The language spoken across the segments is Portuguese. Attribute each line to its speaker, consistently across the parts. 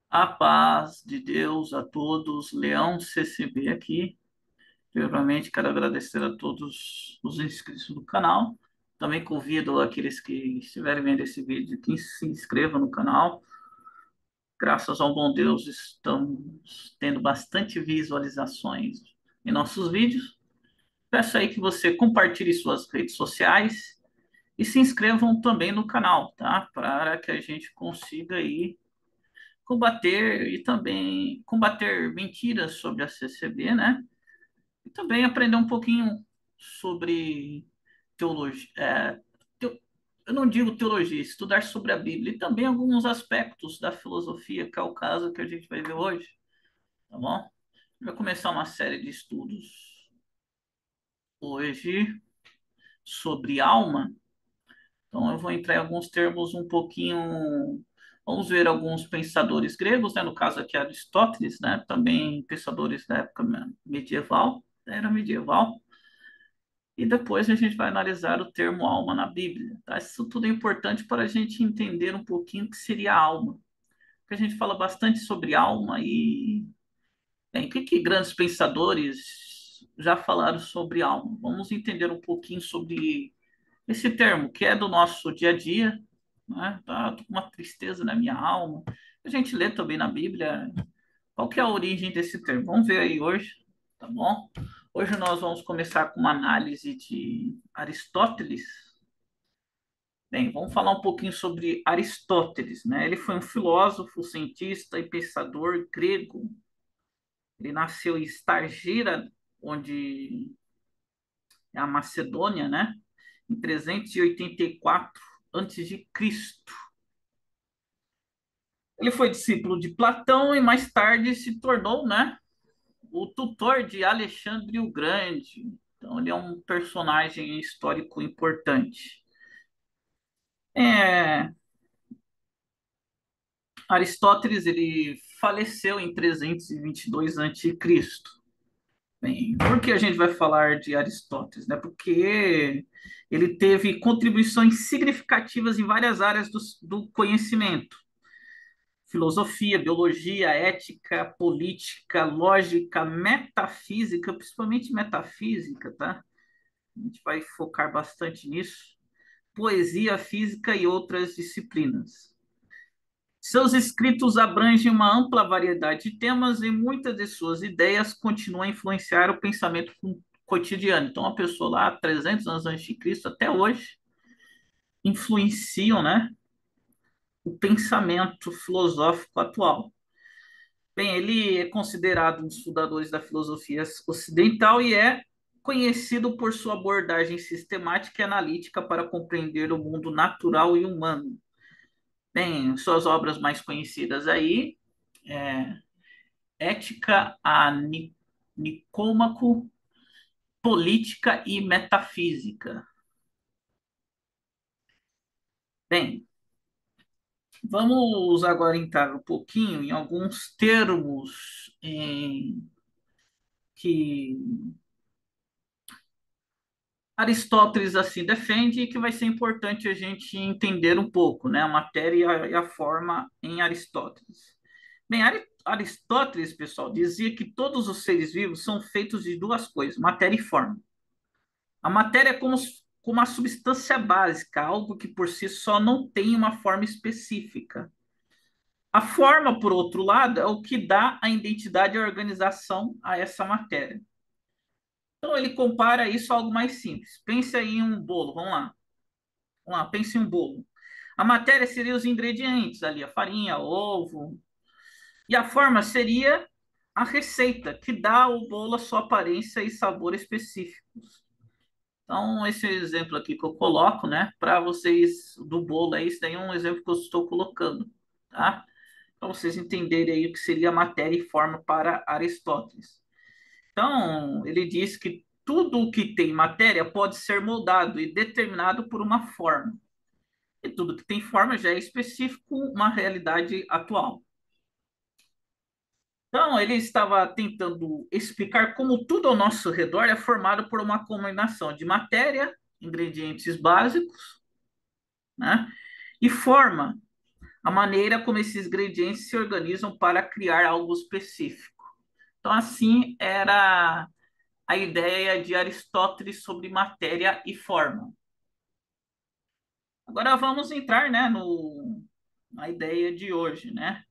Speaker 1: A paz de Deus a todos, Leão CCB aqui. Primeiramente, quero agradecer a todos os inscritos do canal. Também convido aqueles que estiverem vendo esse vídeo que se inscrevam no canal. Graças ao bom Deus, estamos tendo bastante visualizações em nossos vídeos. Peço aí que você compartilhe suas redes sociais e se inscrevam também no canal, tá? Para que a gente consiga aí combater e também combater mentiras sobre a CCB, né? E também aprender um pouquinho sobre teologia. Eu não digo teologia, estudar sobre a Bíblia e também alguns aspectos da filosofia, que é o caso que a gente vai ver hoje, tá bom? A gente vai começar uma série de estudos hoje sobre alma. Então, eu vou entrar em alguns termos um pouquinho. Vamos ver alguns pensadores gregos, né? No caso aqui Aristóteles, né? Também pensadores da época medieval, da era medieval. E depois a gente vai analisar o termo alma na Bíblia, tá? Isso tudo é importante para a gente entender um pouquinho o que seria alma. Porque a gente fala bastante sobre alma e bem, o que que grandes pensadores já falaram sobre alma? Vamos entender um pouquinho sobre esse termo, que é do nosso dia a dia, né? Tá, tô com uma tristeza na minha alma. A gente lê também na Bíblia qual que é a origem desse termo. Vamos ver aí hoje, tá bom? Hoje nós vamos começar com uma análise de Aristóteles. Bem, vamos falar um pouquinho sobre Aristóteles, né? Ele foi um filósofo, cientista e pensador grego. Ele nasceu em Estágira, onde é a Macedônia, né? Em 384 antes de Cristo. Ele foi discípulo de Platão e mais tarde se tornou, né, o tutor de Alexandre o Grande. Então, ele é um personagem histórico importante. É, Aristóteles ele faleceu em 322 a.C. Bem, por que a gente vai falar de Aristóteles, né? Porque ele teve contribuições significativas em várias áreas do conhecimento. Filosofia, biologia, ética, política, lógica, metafísica, principalmente metafísica, tá? A gente vai focar bastante nisso. Poesia, física e outras disciplinas. Seus escritos abrangem uma ampla variedade de temas e muitas de suas ideias continuam a influenciar o pensamento cotidiano. Então, a pessoa lá, 300 anos antes de Cristo, até hoje, influenciam, né, o pensamento filosófico atual. Bem, ele é considerado um dos fundadores da filosofia ocidental e é conhecido por sua abordagem sistemática e analítica para compreender o mundo natural e humano. Bem, suas obras mais conhecidas aí é Ética a Nicômaco, Política e Metafísica. Bem, vamos agora entrar um pouquinho em alguns termos que Aristóteles assim defende e que vai ser importante a gente entender um pouco, né? A matéria e a forma em Aristóteles. Bem, Aristóteles, pessoal, dizia que todos os seres vivos são feitos de duas coisas, matéria e forma. A matéria é como uma substância básica, algo que por si só não tem uma forma específica. A forma, por outro lado, é o que dá a identidade e a organização a essa matéria. Então ele compara isso a algo mais simples. Pense aí em um bolo, vamos lá. Vamos lá, pense em um bolo. A matéria seria os ingredientes ali, a farinha, ovo. E a forma seria a receita, que dá ao bolo a sua aparência e sabor específicos. Então, esse exemplo aqui que eu coloco, né, para vocês do bolo, aí, isso daí é um exemplo que eu estou colocando, tá? Para vocês entenderem aí o que seria matéria e forma para Aristóteles. Então, ele diz que tudo o que tem matéria pode ser moldado e determinado por uma forma. E tudo que tem forma já é específico uma realidade atual. Então, ele estava tentando explicar como tudo ao nosso redor é formado por uma combinação de matéria, ingredientes básicos, né? E forma. a maneira como esses ingredientes se organizam para criar algo específico. Então, assim era a ideia de Aristóteles sobre matéria e forma. Agora vamos entrar, né, na ideia de hoje, né?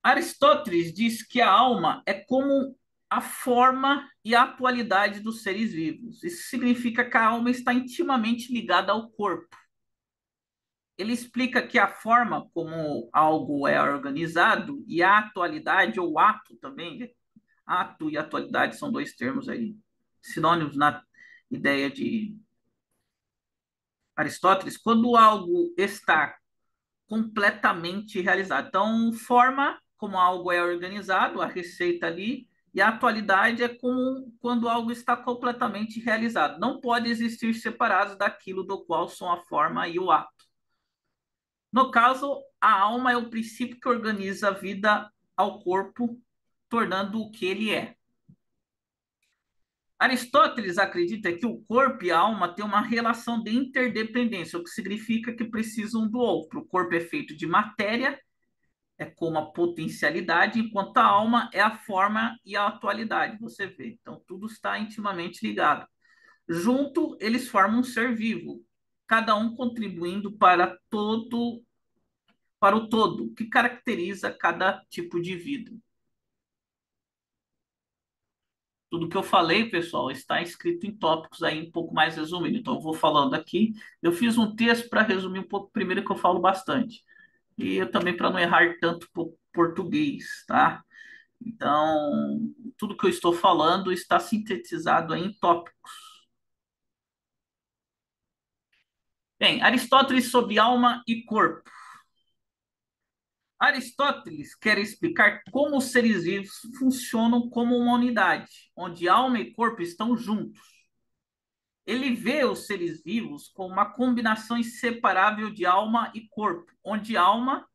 Speaker 1: Aristóteles diz que a alma é como a forma e a atualidade dos seres vivos. Isso significa que a alma está intimamente ligada ao corpo. Ele explica que a forma como algo é organizado e a atualidade, ou ato também, ato e atualidade são dois termos aí sinônimos na ideia de Aristóteles, quando algo está completamente realizado. Então, forma como algo é organizado, a receita ali, e a atualidade é como quando algo está completamente realizado. Não pode existir separados daquilo do qual são a forma e o ato. No caso, a alma é o princípio que organiza a vida ao corpo, tornando o que ele é. Aristóteles acredita que o corpo e a alma têm uma relação de interdependência, o que significa que precisam um do outro. O corpo é feito de matéria, é como a potencialidade, enquanto a alma é a forma e a atualidade, você vê. Então, tudo está intimamente ligado. Junto, eles formam um ser vivo, cada um contribuindo para o todo, que caracteriza cada tipo de vida. Tudo que eu falei, pessoal, está escrito em tópicos aí um pouco mais resumido. Então, eu vou falando aqui. Eu fiz um texto para resumir um pouco, primeiro que eu falo bastante. E eu também para não errar tanto português, tá? Então, tudo que eu estou falando está sintetizado aí em tópicos. Bem, Aristóteles sobre alma e corpo. Aristóteles quer explicar como os seres vivos funcionam como uma unidade, onde alma e corpo estão juntos. Ele vê os seres vivos como uma combinação inseparável de alma e corpo, onde alma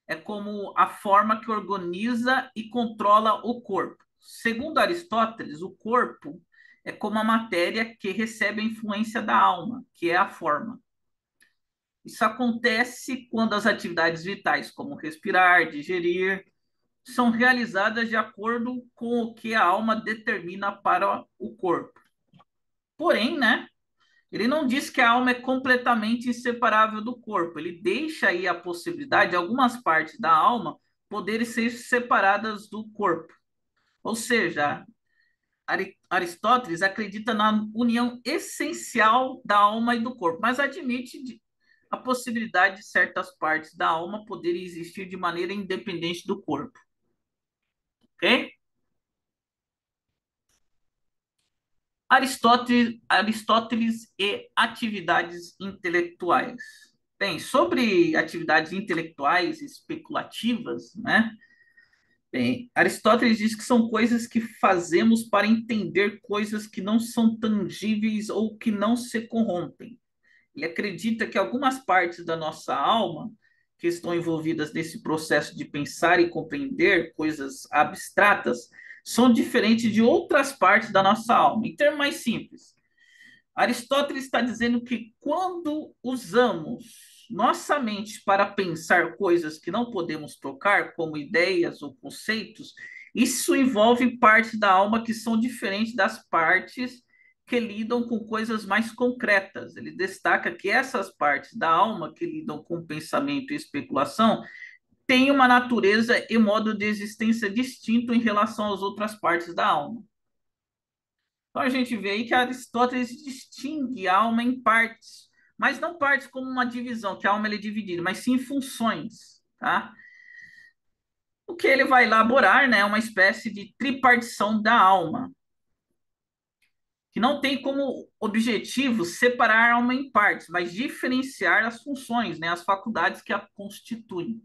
Speaker 1: é como a forma que organiza e controla o corpo. Segundo Aristóteles, o corpo é como a matéria que recebe a influência da alma, que é a forma. Isso acontece quando as atividades vitais, como respirar, digerir, são realizadas de acordo com o que a alma determina para o corpo. Porém, né, ele não diz que a alma é completamente inseparável do corpo. Ele deixa aí a possibilidade de algumas partes da alma poderem ser separadas do corpo. Ou seja, Aristóteles acredita na união essencial da alma e do corpo, mas admite a possibilidade de certas partes da alma poderem existir de maneira independente do corpo. Ok? Aristóteles e atividades intelectuais. Bem, sobre atividades intelectuais especulativas, né? Bem, Aristóteles diz que são coisas que fazemos para entender coisas que não são tangíveis ou que não se corrompem. Ele acredita que algumas partes da nossa alma que estão envolvidas nesse processo de pensar e compreender coisas abstratas são diferentes de outras partes da nossa alma. Em termos mais simples, Aristóteles está dizendo que quando usamos nossa mente para pensar coisas que não podemos tocar, como ideias ou conceitos, isso envolve partes da alma que são diferentes das partes que lidam com coisas mais concretas. Ele destaca que essas partes da alma que lidam com pensamento e especulação têm uma natureza e modo de existência distinto em relação às outras partes da alma. Então a gente vê aí que Aristóteles distingue a alma em partes, mas não partes como uma divisão, que a alma é dividida, mas sim funções, tá? O que ele vai elaborar, né, é uma espécie de tripartição da alma, que não tem como objetivo separar a alma em partes, mas diferenciar as funções, né, as faculdades que a constituem.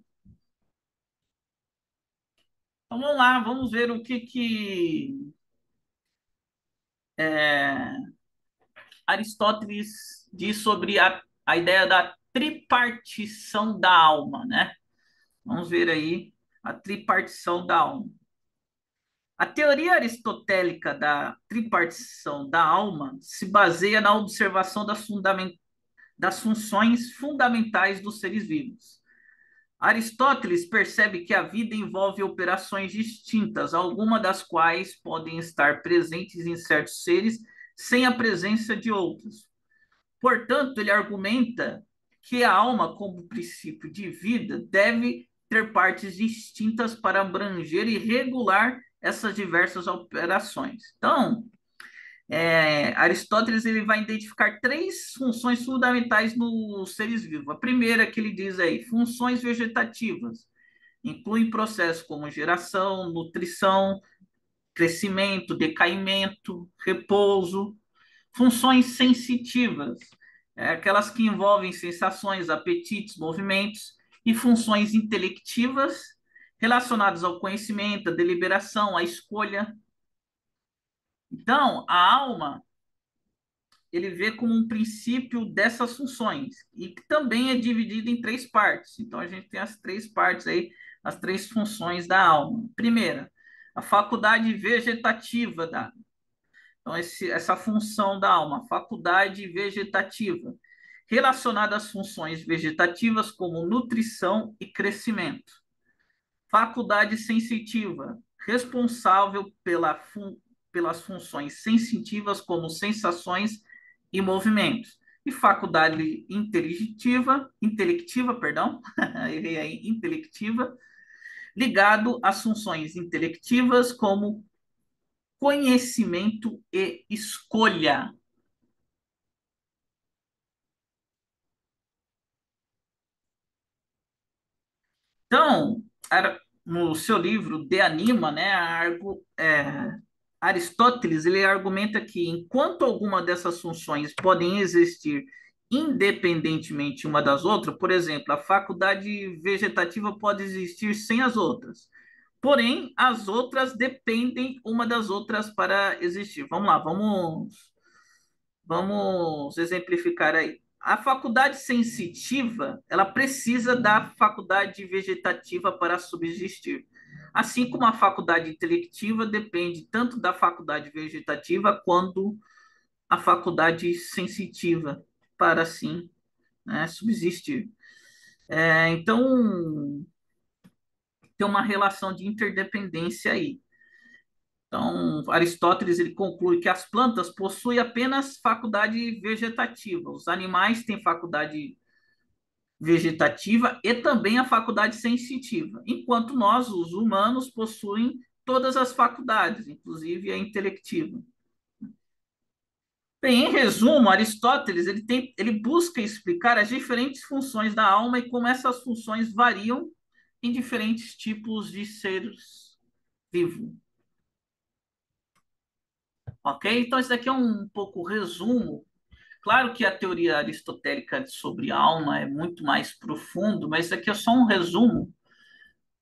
Speaker 1: Então vamos lá, vamos ver o que é, Aristóteles diz sobre a ideia da tripartição da alma, né? Vamos ver aí a tripartição da alma. A teoria aristotélica da tripartição da alma se baseia na observação das funções fundamentais dos seres vivos. Aristóteles percebe que a vida envolve operações distintas, algumas das quais podem estar presentes em certos seres sem a presença de outros. Portanto, ele argumenta que a alma, como princípio de vida, deve ter partes distintas para abranger e regular essas diversas operações. Então, Aristóteles ele vai identificar três funções fundamentais nos seres vivos. A primeira que ele diz aí, funções vegetativas, incluem processos como geração, nutrição, crescimento, decaimento, repouso. Funções sensitivas, aquelas que envolvem sensações, apetites, movimentos, e funções intelectivas, relacionadas ao conhecimento, à deliberação, à escolha. Então, a alma, ele vê como um princípio dessas funções, e que também é dividida em três partes. Então, a gente tem as três partes aí, as três funções da alma. Primeira, a faculdade vegetativa da Então, essa função da alma, faculdade vegetativa, relacionada às funções vegetativas como nutrição e crescimento. Faculdade sensitiva, responsável pelas funções sensitivas como sensações e movimentos. E faculdade intelectiva, perdão, errei aí, intelectiva, ligado às funções intelectivas como conhecimento e escolha. Então, no seu livro De Anima, né, Aristóteles ele argumenta que enquanto alguma dessas funções podem existir independentemente uma das outras, por exemplo, a faculdade vegetativa pode existir sem as outras. Porém, as outras dependem uma das outras para existir. Vamos lá, vamos exemplificar aí. A faculdade sensitiva, ela precisa da faculdade vegetativa para subsistir. Assim como a faculdade intelectiva depende tanto da faculdade vegetativa quanto a faculdade sensitiva para assim, né, subsistir. Então, tem uma relação de interdependência aí. Então, Aristóteles ele conclui que as plantas possuem apenas faculdade vegetativa, os animais têm faculdade vegetativa e também a faculdade sensitiva, enquanto nós, os humanos, possuem todas as faculdades, inclusive a intelectiva. Bem, em resumo, Aristóteles ele busca explicar as diferentes funções da alma e como essas funções variam em diferentes tipos de seres vivos. Ok? Então, isso daqui é um pouco resumo. Claro que a teoria aristotélica sobre alma é muito mais profundo, mas isso aqui é só um resumo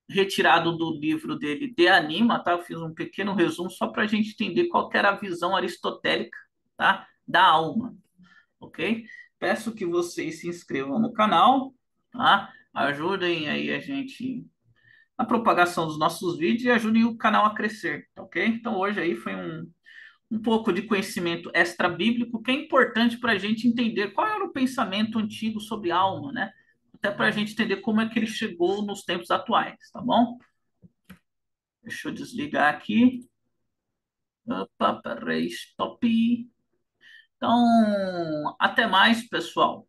Speaker 1: retirado do livro dele, De Anima, tá? Eu fiz um pequeno resumo só para a gente entender qual que era a visão aristotélica, tá? Da alma, ok? Peço que vocês se inscrevam no canal, tá? Ajudem aí a gente na propagação dos nossos vídeos e ajudem o canal a crescer, tá ok? Então hoje aí foi um pouco de conhecimento extra-bíblico que é importante para a gente entender qual era o pensamento antigo sobre alma, né? Até para a gente entender como é que ele chegou nos tempos atuais, tá bom? Deixa eu desligar aqui. Opa, peraí, stop. Então, até mais, pessoal.